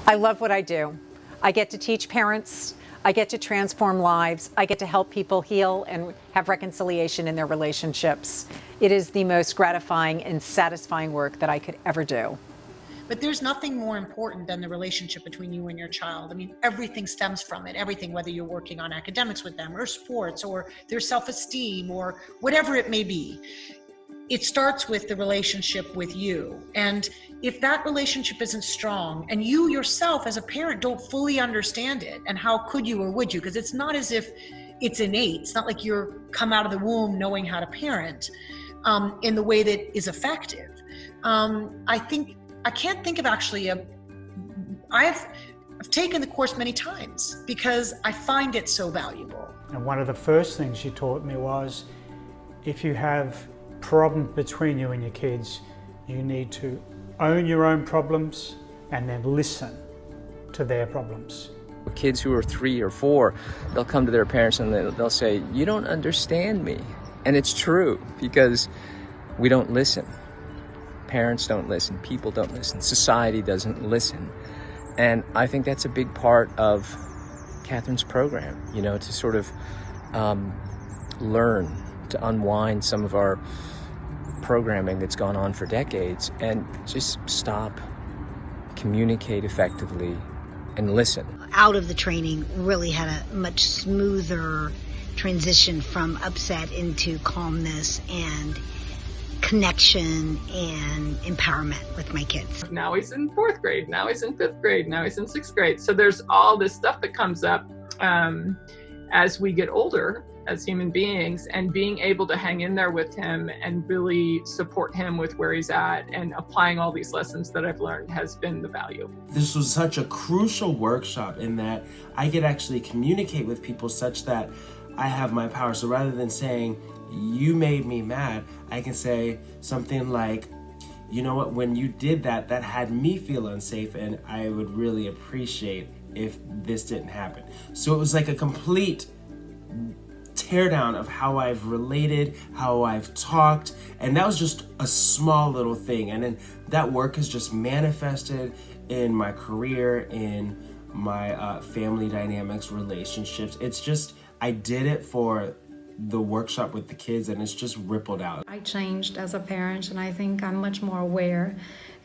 I love what I do. I get to teach parents, I get to transform lives, I get to help people heal and have reconciliation in their relationships. It is the most gratifying and satisfying work that I could ever do. But there's nothing more important than the relationship between you and your child. I mean, everything stems from it. Everything, whether you're working on academics with them or sports or their self-esteem or whatever it may be. It starts with the relationship with you. And if that relationship isn't strong and you yourself as a parent don't fully understand it, and how could you or would you? Because it's not as if it's innate. It's not like you're come out of the womb knowing how to parent in the way that is effective. I can't think of actually I've taken the course many times because I find it so valuable. And one of the first things she taught me was, if you have problems between you and your kids, you need to own your own problems and then listen to their problems. Kids who are 3 or 4, they'll come to their parents and they'll say, "You don't understand me." And it's true, because we don't listen. Parents don't listen, people don't listen, society doesn't listen. And I think that's a big part of Catherine's program, to sort of learn to unwind some of our programming that's gone on for decades and just stop, communicate effectively, and listen. Out of the training, really had a much smoother transition from upset into calmness and connection and empowerment with my kids. Now he's in 4th grade, now he's in 5th grade, now he's in 6th grade. So there's all this stuff that comes up as we get older as human beings, and being able to hang in there with him and really support him with where he's at and applying all these lessons that I've learned has been the value. This was such a crucial workshop in that I could actually communicate with people such that I have my power. So rather than saying, "You made me mad," I can say something like, "You know what, when you did that, that had me feel unsafe, and I would really appreciate if this didn't happen." So it was like a complete teardown of how I've related, how I've talked, and that was just a small little thing. And then that work has just manifested in my career, in my family dynamics, relationships. It's just, I did it for the workshop with the kids, and it's just rippled out. I changed as a parent, and I think I'm much more aware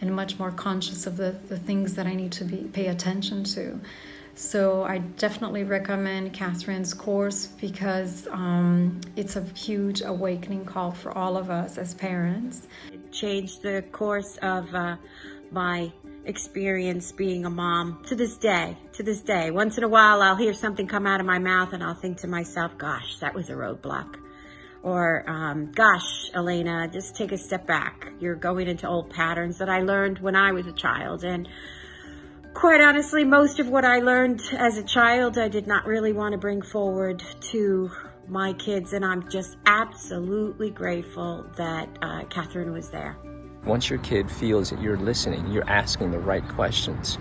and much more conscious of the things that I need to pay attention to. So I definitely recommend Catherine's course because it's a huge awakening call for all of us as parents. It changed the course of my experience being a mom to this day. Once in a while I'll hear something come out of my mouth and I'll think to myself, gosh, that was a roadblock. Or, gosh, Elena, just take a step back. You're going into old patterns that I learned when I was a child. And quite honestly, most of what I learned as a child, I did not really want to bring forward to my kids. And I'm just absolutely grateful that Catherine was there. Once your kid feels that you're listening, you're asking the right questions,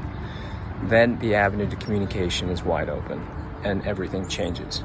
then the avenue to communication is wide open and everything changes.